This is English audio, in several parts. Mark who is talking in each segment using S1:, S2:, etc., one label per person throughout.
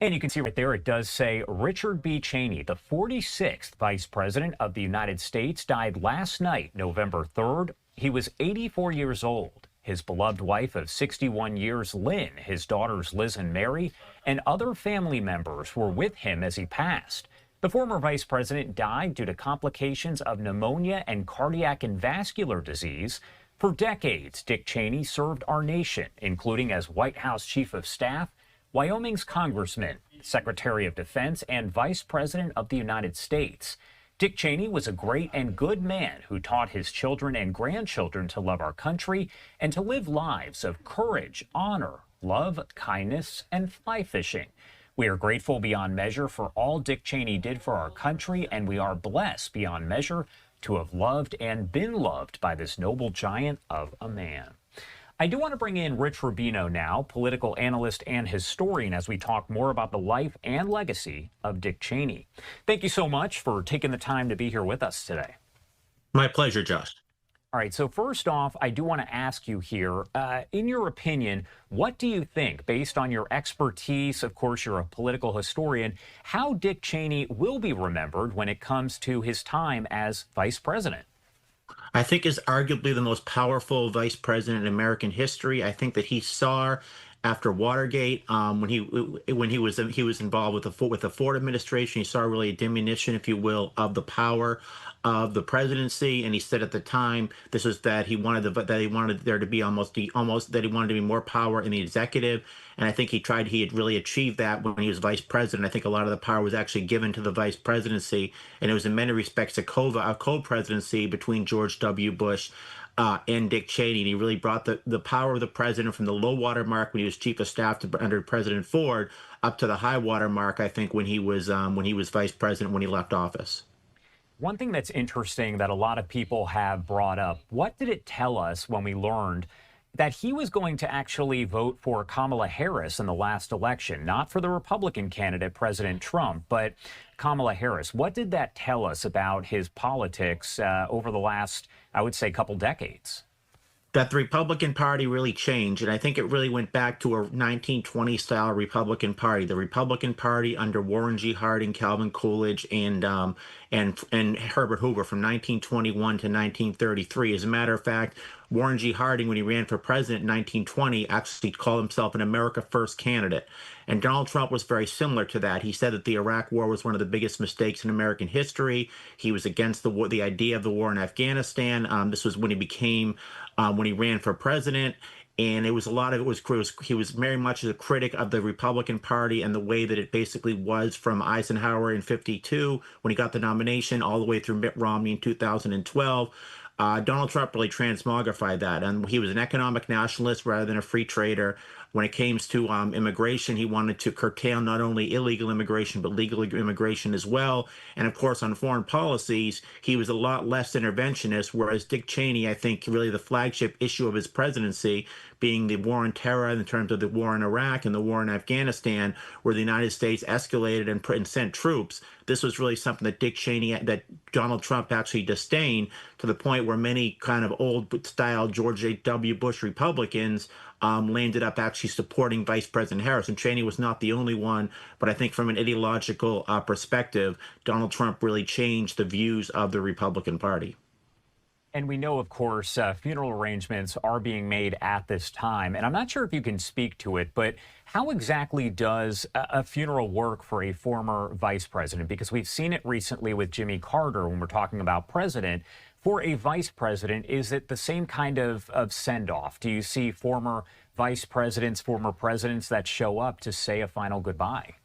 S1: And you can see right there, it does say Richard B. Cheney, the 46th Vice President of the United States, died last night, November 3rd. He was 84 years old. His beloved wife of 61 years, Lynn, his daughters Liz and Mary, and other family members were with him as he passed. The former vice president died due to complications of pneumonia and cardiac and vascular disease. For decades, Dick Cheney served our nation, including as White House Chief of Staff, Wyoming's Congressman, Secretary of Defense, and Vice President of the United States. Dick Cheney was a great and good man who taught his children and grandchildren to love our country and to live lives of courage, honor, love, kindness, and fly fishing. We are grateful beyond measure for all Dick Cheney did for our country, and we are blessed beyond measure to have loved and been loved by this noble giant of a man. I do want to bring in Rich Rubino now, political analyst and historian, as we talk more about the life and legacy of Dick Cheney. Thank you so much for taking the time to be here with us today.
S2: My pleasure, Josh.
S1: All right, so first off, I do want to ask you here, in your opinion, what do you think, based on your expertise, of course, you're a political historian, how Dick Cheney will be remembered when it comes to his time as vice president?
S2: I think is arguably the most powerful vice president in American history. I think that he saw after Watergate, when he was involved with the Ford administration, he saw really a diminution, if you will, of the power of the presidency. And he said at the time this was that he wanted there to be that he wanted to be more power in the executive. And I think he had really achieved that when he was vice president. I think a lot of the power was actually given to the vice presidency, and it was in many respects a co-presidency between George W. Bush and Dick Cheney. And he really brought the power of the president from the low water mark when he was chief of staff under President Ford up to the high water mark, I think, when he was vice president when he left office.
S1: One thing that's interesting that a lot of people have brought up, what did it tell us when we learned that he was going to actually vote for Kamala Harris in the last election, not for the Republican candidate, President Trump, but Kamala Harris? What did that tell us about his politics over the last, I would say, couple decades?
S2: That the Republican Party really changed, and I think it really went back to a 1920-style Republican Party. The Republican Party under Warren G. Harding, Calvin Coolidge, and Herbert Hoover from 1921 to 1933. As a matter of fact, Warren G. Harding, when he ran for president in 1920, actually called himself an America First candidate. And Donald Trump was very similar to that. He said that the Iraq War was one of the biggest mistakes in American history. He was against the idea of the war in Afghanistan. This was when he ran for president. And he was very much a critic of the Republican Party and the way that it basically was from Eisenhower in '52 when he got the nomination all the way through Mitt Romney in 2012. Donald Trump really transmogrified that, and he was an economic nationalist rather than a free trader. When it came to immigration, he wanted to curtail not only illegal immigration, but legal immigration as well. And of course, on foreign policies, he was a lot less interventionist, whereas Dick Cheney, I think, really the flagship issue of his presidency being the war on terror in terms of the war in Iraq and the war in Afghanistan, where the United States escalated and sent troops. This was really something that Donald Trump actually disdained, to the point where many kind of old-style George W. Bush Republicans landed up actually supporting Vice President Harris. And Cheney was not the only one, but I think from an ideological perspective, Donald Trump really changed the views of the Republican Party.
S1: And we know, of course, funeral arrangements are being made at this time. And I'm not sure if you can speak to it, but how exactly does a funeral work for a former vice president? Because we've seen it recently with Jimmy Carter when we're talking about president. For a vice president, is it the same kind of send-off? Do you see former vice presidents, former presidents that show up to say a final goodbye?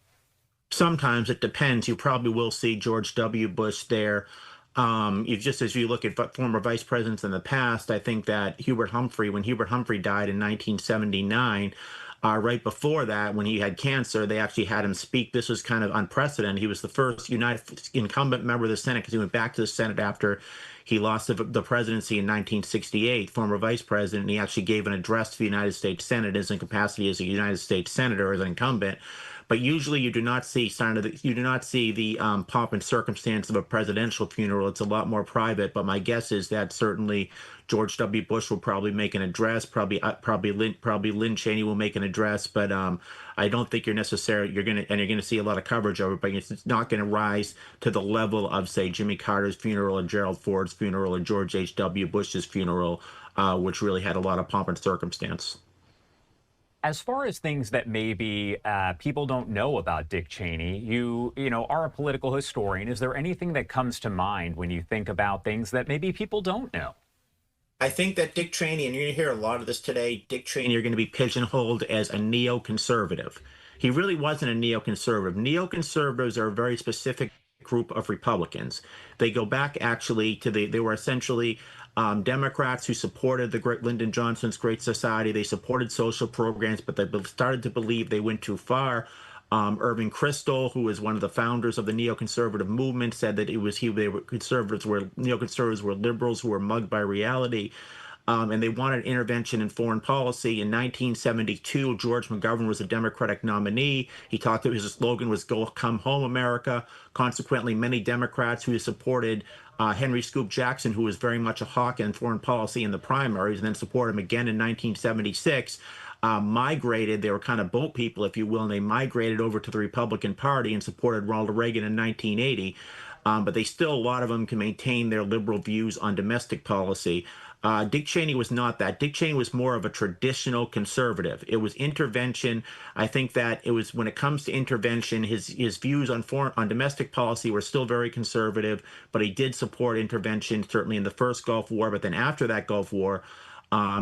S2: Sometimes it depends. You probably will see George W. Bush there. Just as you look at former vice presidents in the past, I think that when Hubert Humphrey died in 1979, right before that, when he had cancer, they actually had him speak. This was kind of unprecedented. He was the first incumbent member of the Senate, because he went back to the Senate after he lost the presidency in 1968, former vice president, and he actually gave an address to the United States Senate in capacity as a United States senator, as an incumbent. But usually you do not see the pomp and circumstance of a presidential funeral. It's a lot more private. But my guess is that certainly George W. Bush will probably make an address. Probably Lynn Cheney will make an address. But I don't think you're gonna see a lot of coverage of it. But it's not going to rise to the level of, say, Jimmy Carter's funeral or Gerald Ford's funeral or George H.W. Bush's funeral, which really had a lot of pomp and circumstance.
S1: As far as things that maybe people don't know about Dick Cheney, you know, are a political historian. Is there anything that comes to mind when you think about things that maybe people don't know?
S2: I think that Dick Cheney, and you're going to hear a lot of this today, Dick Cheney are going to be pigeonholed as a neoconservative. He really wasn't a neoconservative. Neoconservatives are a very specific group of Republicans. They go back actually to they were essentially Democrats who supported the great Lyndon Johnson's Great Society. They supported social programs, but they started to believe they went too far. Irving Kristol, who was one of the founders of the neoconservative movement, said that neoconservatives were liberals who were mugged by reality. And they wanted intervention in foreign policy. In 1972, George McGovern was a Democratic nominee. He talked about his slogan was "Go Come Home, America." Consequently, many Democrats who supported Henry Scoop Jackson, who was very much a hawk in foreign policy in the primaries, and then supported him again in 1976. Migrated. They were kind of boat people, if you will, and they migrated over to the Republican Party and supported Ronald Reagan in 1980. But they still, a lot of them can maintain their liberal views on domestic policy. Dick Cheney was not that. Dick Cheney was more of a traditional conservative. It was intervention. I think that it was, when it comes to intervention, his views on domestic policy were still very conservative, but he did support intervention certainly in the first Gulf War. But then after that Gulf War,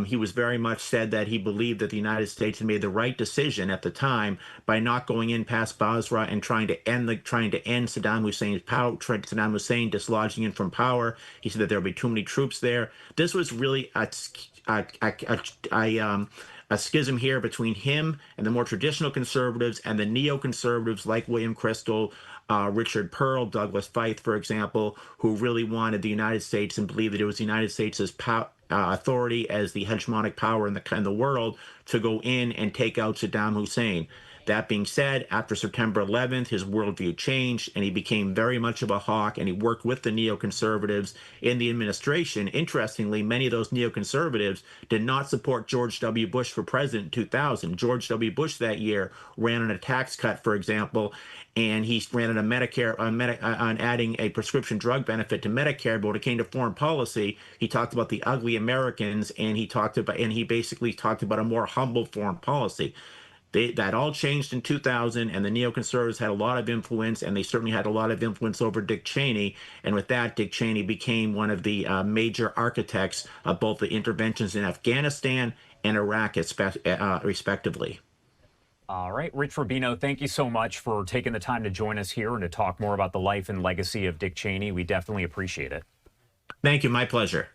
S2: he was very much said that he believed that the United States had made the right decision at the time by not going in past Basra and trying to end Saddam Hussein's power, Saddam Hussein dislodging him from power. He said that there would be too many troops there. This was really a schism here between him and the more traditional conservatives and the neoconservatives like William Kristol, Richard Pearl, Douglas Feith, for example, who really wanted the United States and believed that it was the United States' authority as the hegemonic power in the world to go in and take out Saddam Hussein. That being said, after September 11th, his worldview changed and he became very much of a hawk, and he worked with the neoconservatives in the administration. Interestingly, many of those neoconservatives did not support George W. Bush for president in 2000. George W. Bush that year ran on a tax cut, for example, and he ran on a Medicare, on adding a prescription drug benefit to Medicare. But when it came to foreign policy, he talked about the ugly Americans, and he basically talked about a more humble foreign policy. That all changed in 2000, and the neoconservatives had a lot of influence, and they certainly had a lot of influence over Dick Cheney. And with that, Dick Cheney became one of the major architects of both the interventions in Afghanistan and Iraq, respectively.
S1: All right, Rich Rubino, thank you so much for taking the time to join us here and to talk more about the life and legacy of Dick Cheney. We definitely appreciate it.
S2: Thank you. My pleasure.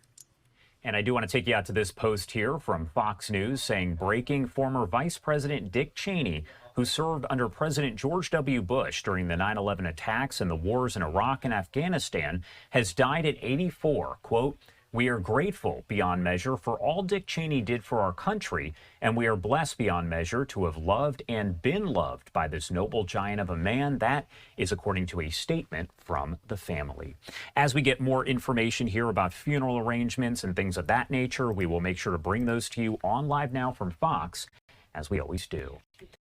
S1: And I do want to take you out to this post here from Fox News saying, breaking: former Vice President Dick Cheney, who served under President George W. Bush during the 9/11 attacks and the wars in Iraq and Afghanistan, has died at 84. Quote, "We are grateful beyond measure for all Dick Cheney did for our country, and we are blessed beyond measure to have loved and been loved by this noble giant of a man." That is according to a statement from the family. As we get more information here about funeral arrangements and things of that nature, we will make sure to bring those to you on Live Now from Fox, as we always do.